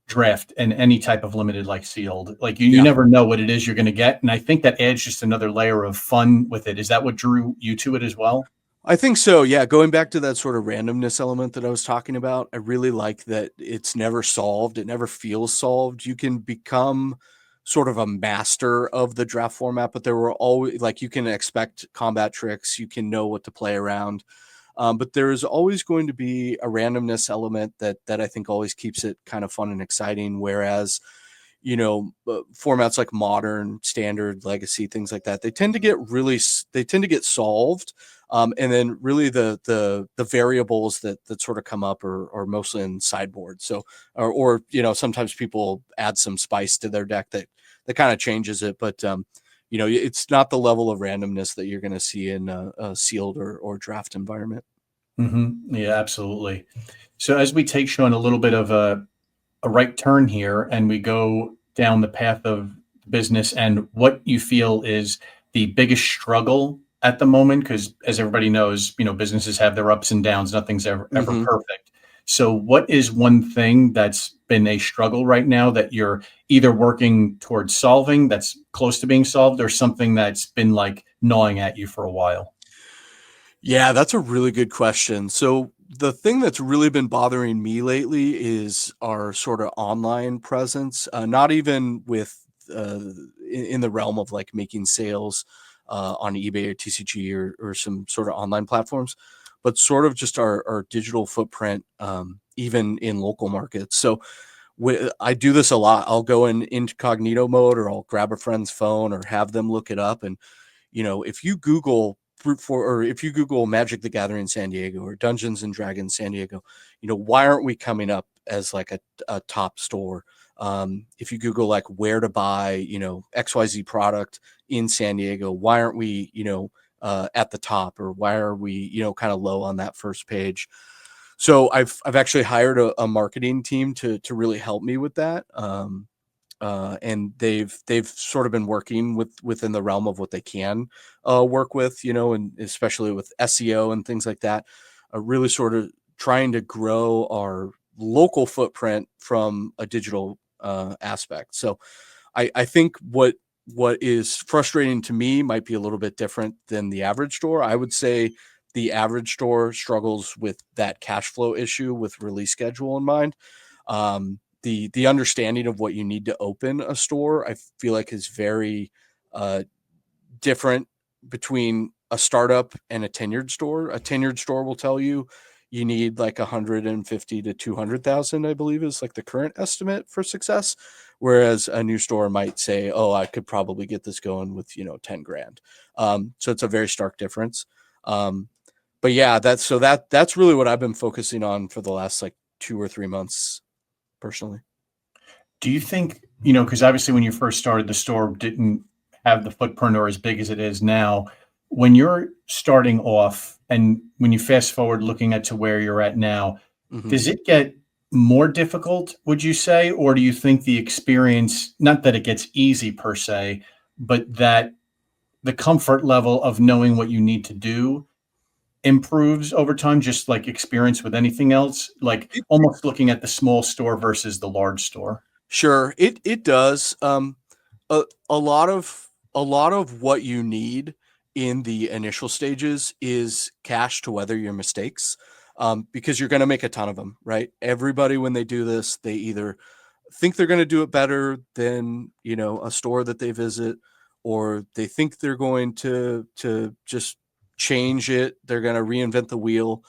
draft and any type of limited like sealed. Like you never know what it is you're going to get. And I think that adds just another layer of fun with it. Is that what drew you to it as well? I think so. Yeah. Going back to that sort of randomness element that I was talking about, I really like that it's never solved. It never feels solved. You can become sort of a master of the draft format, but there were always like, you can expect combat tricks. You can know what to play around. But there is always going to be a randomness element that I think always keeps it kind of fun and exciting. Whereas, formats like Modern, Standard, Legacy, things like that, they tend to get solved. And then really the variables that sort of come up are mostly in sideboard. So, or sometimes people add some spice to their deck that kind of changes it. But, it's not the level of randomness that you're going to see in a sealed or draft environment. Yeah, absolutely. So as we take, Sean, a little bit of a right turn here and we go down the path of business and what you feel is the biggest struggle at the moment, because as everybody knows, businesses have their ups and downs. Nothing's ever Hmm. perfect. So what is one thing that's been a struggle right now that you're either working towards solving, that's close to being solved, or something that's been like gnawing at you for a while? Yeah, that's a really good question. So the thing that's really been bothering me lately is our sort of online presence. Not even with in the realm of like making sales on eBay or TCG or some sort of online platforms, but sort of just our digital footprint, even in local markets. So I do this a lot. I'll go in incognito mode, or I'll grab a friend's phone or have them look it up. And if you Google or if you Google Magic the Gathering San Diego or Dungeons and Dragons San Diego, why aren't we coming up as like a top store? If you Google like where to buy, XYZ product in San Diego, why aren't we, at the top, or why are we, kind of low on that first page? So I've actually hired a marketing team to really help me with that. And they've sort of been working within the realm of what they can work with, and especially with SEO and things like that, really sort of trying to grow our local footprint from a digital aspect. So I think what is frustrating to me might be a little bit different than the average store. I would say the average store struggles with that cash flow issue with release schedule in mind. The understanding of what you need to open a store, I feel like, is very uh, different between a startup and a tenured store. A tenured store will tell you need like 150 to 200,000, I believe, is like the current estimate for success. Whereas a new store might say, "Oh, I could probably get this going with 10 grand." So it's a very stark difference. Um, but yeah, that's really what I've been focusing on for the last like 2 or 3 months personally. Do you think, because obviously when you first started, the store didn't have the footprint or as big as it is now. When you're starting off and when you fast forward looking at to where you're at now, Mhm. does it get more difficult, would you say? Or do you think the experience, not that it gets easy per se, but that the comfort level of knowing what you need to do improves over time, just like experience with anything else? Like almost looking at the small store versus the large store. Sure, it does. A lot of what you need in the initial stages is cash to weather your mistakes, because you're going to make a ton of them, right? Everybody, when they do this, they either think they're going to do it better than a store that they visit, or they think they're going to just change it. They're going to reinvent the wheel.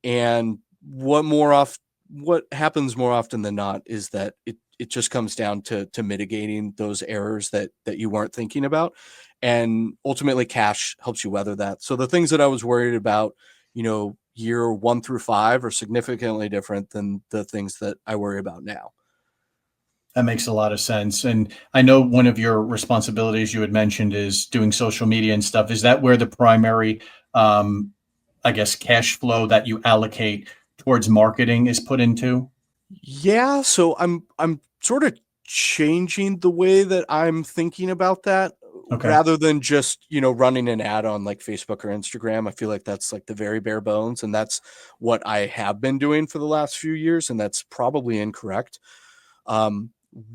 And what happens more often than not is that it just comes down to mitigating those errors that you weren't thinking about. And ultimately cash helps you weather that. So the things that I was worried about, year 1 through 5, are significantly different than the things that I worry about now. That makes a lot of sense. And I know one of your responsibilities you had mentioned is doing social media and stuff. Is that where the primary, um, I guess, cash flow that you allocate towards marketing is put into? Yeah, so I'm sort of changing the way that I'm thinking about that, Okay. rather than just, running an ad on like Facebook or Instagram. I feel like that's like the very bare bones, and that's what I have been doing for the last few years, and that's probably incorrect. Um,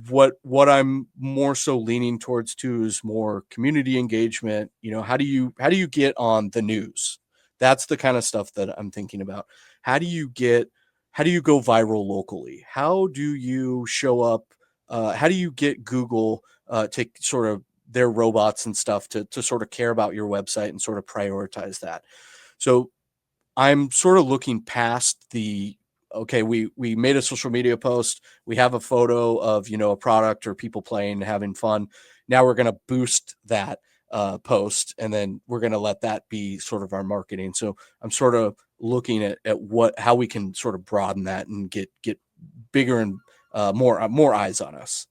what I'm more so leaning towards too is more community engagement. How do you get on the news? That's the kind of stuff that I'm thinking about. How do you get how do you go viral locally? How do you show up? How do you get Google to sort of their robots and stuff to sort of care about your website and sort of prioritize that? So I'm sort of looking past the okay, we made a social media post, we have a photo of, a product or people playing, having fun. Now we're going to boost that post, and then we're going to let that be sort of our marketing. So I'm sort of looking at how we can sort of broaden that and get bigger and more eyes on us.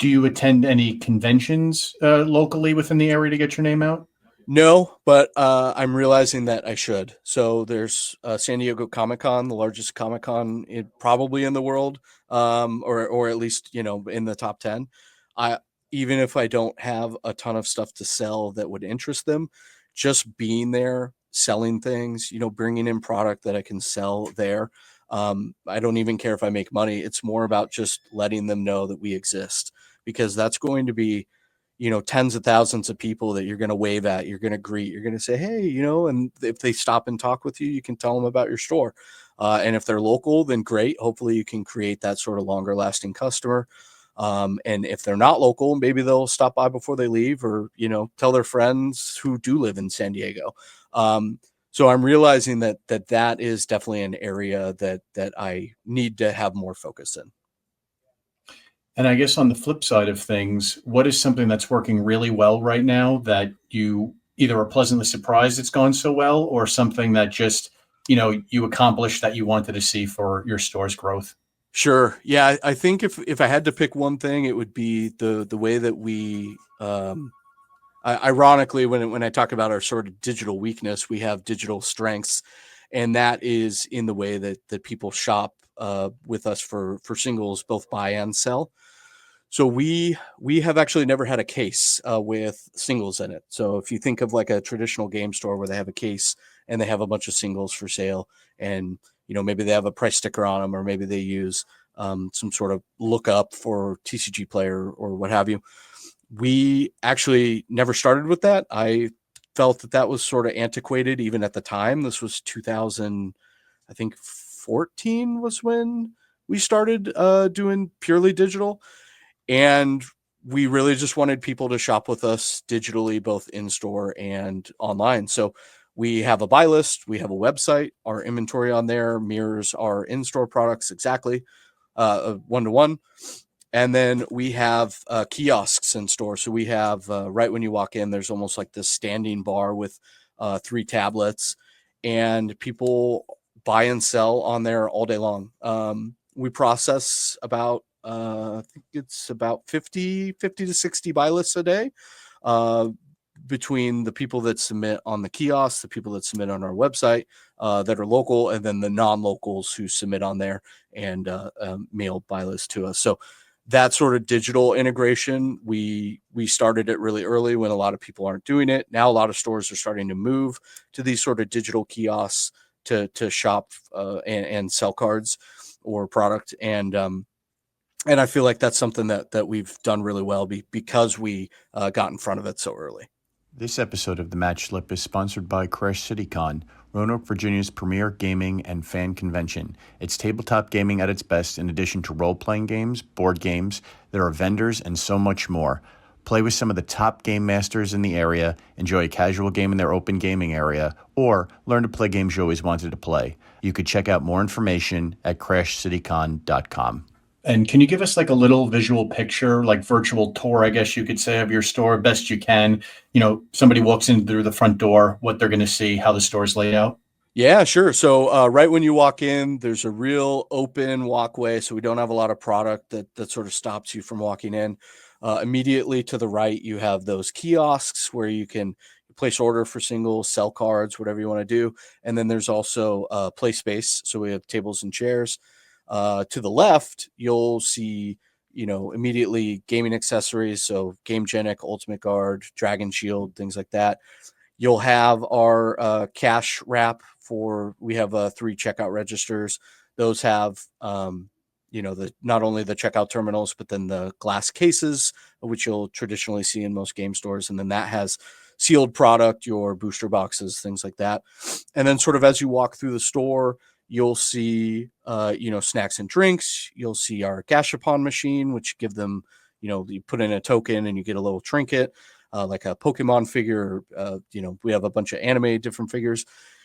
Do you attend any conventions locally within the area to get your name out? No, but I'm realizing that I should. So there's San Diego Comic Con, the largest Comic Con probably in the world, or at least in the top 10. I Even if I don't have a ton of stuff to sell that would interest them, just being there, selling things, bringing in product that I can sell there. I don't even care if I make money. It's more about just letting them know that we exist, because that's going to be tens of thousands of people that you're going to wave at, you're going to greet, you're going to say, hey, and if they stop and talk with you, you can tell them about your store. And if they're local, then great. Hopefully you can create that sort of longer lasting customer. And if they're not local, maybe they'll stop by before they leave, or, tell their friends who do live in San Diego. So I'm realizing that is definitely an area that I need to have more focus in. And I guess on the flip side of things, what is something that's working really well right now that you either are pleasantly surprised it's gone so well, or something that just, you accomplished that you wanted to see for your store's growth? Sure. Yeah, I think if I had to pick one thing, it would be the way that we ironically, when I talk about our sort of digital weakness, we have digital strengths, and that is in the way that people shop with us for singles, both buy and sell. So we have actually never had a case with singles in it. So if you think of like a traditional game store where they have a case and they have a bunch of singles for sale, and maybe they have a price sticker on them, or maybe they use some sort of lookup for TCG player or what have you. We actually never started with that. I felt that was sort of antiquated even at the time. This was 2000, I think 14 was when we started doing purely digital, and we really just wanted people to shop with us digitally, both in store and online. So we have a buy list, we have a website, our inventory on there mirrors our in-store products exactly, one to one. And then we have kiosks in store. So we have right when you walk in, there's almost like this standing bar with 3 tablets, and people buy and sell on there all day long. We process about I think it's about 50 to 60 buy lists a day, uh, between the people that submit on the kiosk, the people that submit on our website that are local, and then the non-locals who submit on there and mail buy lists to us. So that sort of digital integration, we started it really early when a lot of people aren't doing it. Now a lot of stores are starting to move to these sort of digital kiosks to shop and sell cards or product. And I feel like that's something that we've done really well because we got in front of it so early. This episode of The Match Slip is sponsored by Crash CityCon, Roanoke, Virginia's premier gaming and fan convention. It's tabletop gaming at its best, in addition to role-playing games, board games. There are vendors and so much more. Play with some of the top game masters in the area, enjoy a casual game in their open gaming area, or learn to play games you always wanted to play. You could check out more information at crashcitycon.com. And can you give us like a little visual picture, like virtual tour, I guess you could say, of your store best you can? Somebody walks in through the front door, what they're going to see, how the store's laid out. Yeah, sure. So right when you walk in, there's a real open walkway. So we don't have a lot of product that sort of stops you from walking in. Immediately to the right, you have those kiosks where you can place order for singles, sell cards, whatever you want to do. And then there's also play space. So we have tables and chairs. To the left, you'll see, immediately gaming accessories. So Game Genic, Ultimate Guard, Dragon Shield, things like that. You'll have our cash wrap we have 3 checkout registers. Those have, not only the checkout terminals, but then the glass cases, which you'll traditionally see in most game stores. And then that has sealed product, your booster boxes, things like that. And then sort of as you walk through the store, you'll see, snacks and drinks. You'll see our Gashapon machine, which give them, you put in a token and you get a little trinket, like a Pokemon figure. We have a bunch of anime different figures.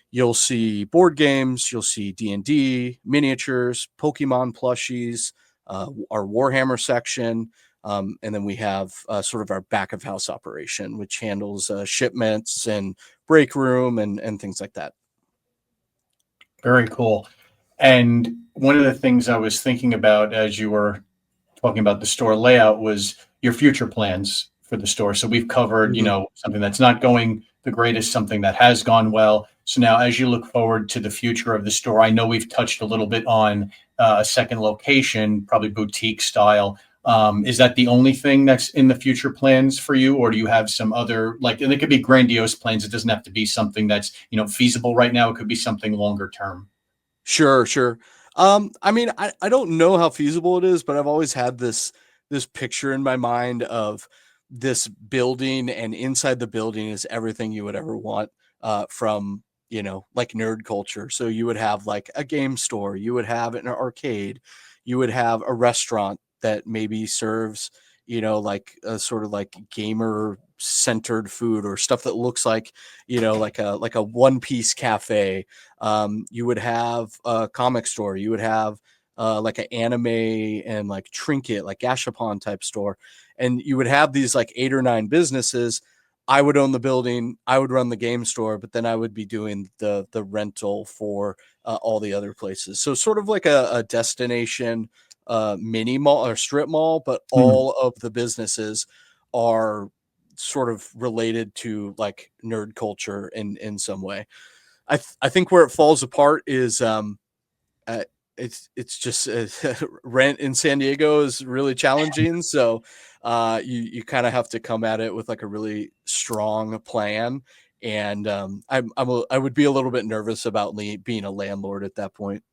You'll see board games. You'll see D&D, miniatures, Pokemon plushies, our Warhammer section. And then we have sort of our back of house operation, which handles shipments and break room and things like that. Very cool. And one of the things I was thinking about as you were talking about the store layout was your future plans for the store. So we've covered, something that's not going the greatest, something that has gone well. So now, as you look forward to the future of the store, I know we've touched a little bit on a second location, probably boutique style. Is that the only thing that's in the future plans for you, or do you have some other, like, and it could be grandiose plans. It doesn't have to be something that's, feasible right now. It could be something longer term. Sure, sure. I mean, I don't know how feasible it is, but I've always had this picture in my mind of this building, and inside the building is everything you would ever want from, like nerd culture. So you would have like a game store, you would have an arcade, you would have a restaurant that maybe serves, like a sort of like gamer centered food or stuff that looks like, like a One Piece cafe. You would have a comic store, you would have like an anime and like trinket, like gashapon type store, and you would have these like 8 or 9 businesses. I would own the building, I would run the game store, but then I would be doing the rental for all the other places. So sort of like a destination mini mall or strip mall, but Hmm. all of the businesses are sort of related to like nerd culture in some way. I think where it falls apart is uh, it's just rent in San Diego is really challenging. So you kind of have to come at it with like a really strong plan. And I would be a little bit nervous about being a landlord at that point.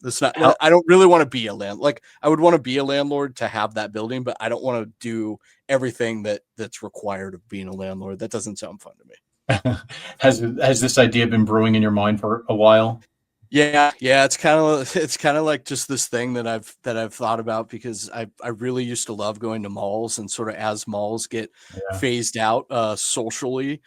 That's not. How I don't really want to be a land. Like I would want to be a landlord to have that building, but I don't want to do everything that's required of being a landlord. That doesn't sound fun to me. has this idea been brewing in your mind for a while? Yeah, yeah, it's kind of like just this thing that I've thought about, because I really used to love going to malls, and sort of as malls get Yeah. phased out socially,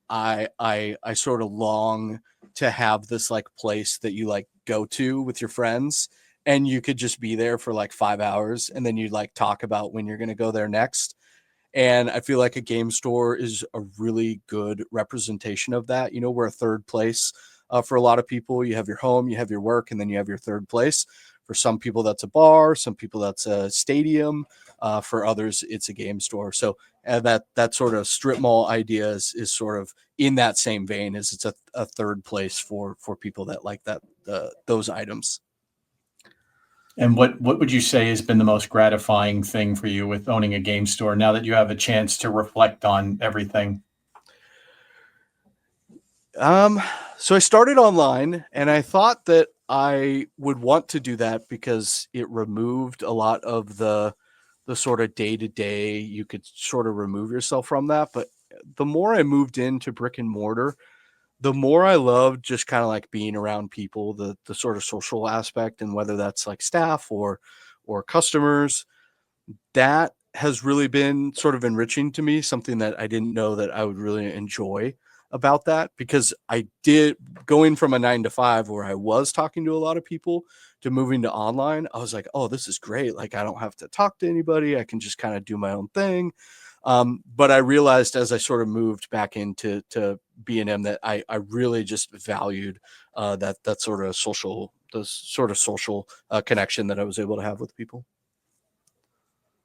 I sort of long to have this like place that you like go to with your friends, and you could just be there for like 5 hours, and then you like talk about when you're going to go there next. And I feel like a game store is a really good representation of that. We're a third place for a lot of people. You have your home, you have your work, and then you have your third place. For some people, that's a bar. Some people, that's a stadium. For others, it's a game store. So that sort of strip mall idea is sort of in that same vein, as it's a third place for people that like those items. And what would you say has been the most gratifying thing for you with owning a game store now that you have a chance to reflect on everything? Um, so I started online, and I thought that I would want to do that because it removed a lot of the sort of day to day. You could sort of remove yourself from that. But the more I moved into brick and mortar, the more I loved just kind of like being around people, the sort of social aspect, and whether that's like staff or customers, that has really been sort of enriching to me, something that I didn't know that I would really enjoy about that, because I did, going from a 9 to 5 where I was talking to a lot of people to moving to online. I was like, oh, this is great. Like I don't have to talk to anybody. I can just kind of do my own thing. But I realized as I sort of moved back into B&M that I really just valued that sort of social, the sort of social connection that I was able to have with people.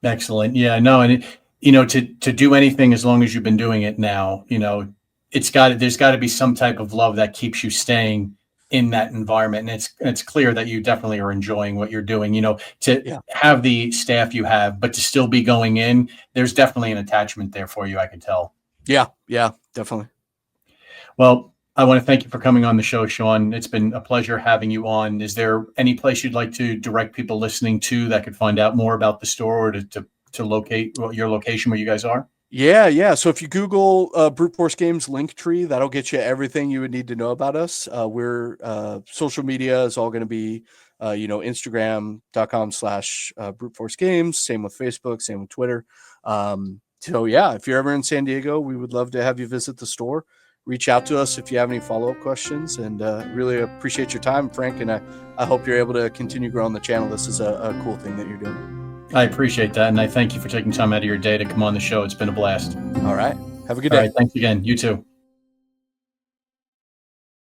Excellent. Yeah, no, and to do anything as long as you've been doing it now, there's got to be some type of love that keeps you staying in that environment, and it's clear that you definitely are enjoying what you're doing. To Yeah. have the staff you have, but to still be going in, there's definitely an attachment there for you. I can tell. Yeah. Yeah, definitely. Well, I want to thank you for coming on the show, Sean. It's been a pleasure having you on. Is there any place you'd like to direct people listening to that could find out more about the store, or to locate your location where you guys are? Yeah, yeah. So if you Google Brute Force Games link tree, that'll get you everything you would need to know about us. We're social media is all going to be, Instagram.com/, Brute Force Games. Same with Facebook, same with Twitter. So yeah, if you're ever in San Diego, we would love to have you visit the store. Reach out to us if you have any follow-up questions, and really appreciate your time, Frank. And I hope you're able to continue growing the channel. This is a cool thing that you're doing. I appreciate that, and I thank you for taking time out of your day to come on the show. It's been a blast. All right. Have a good All day. right, thanks again. You too.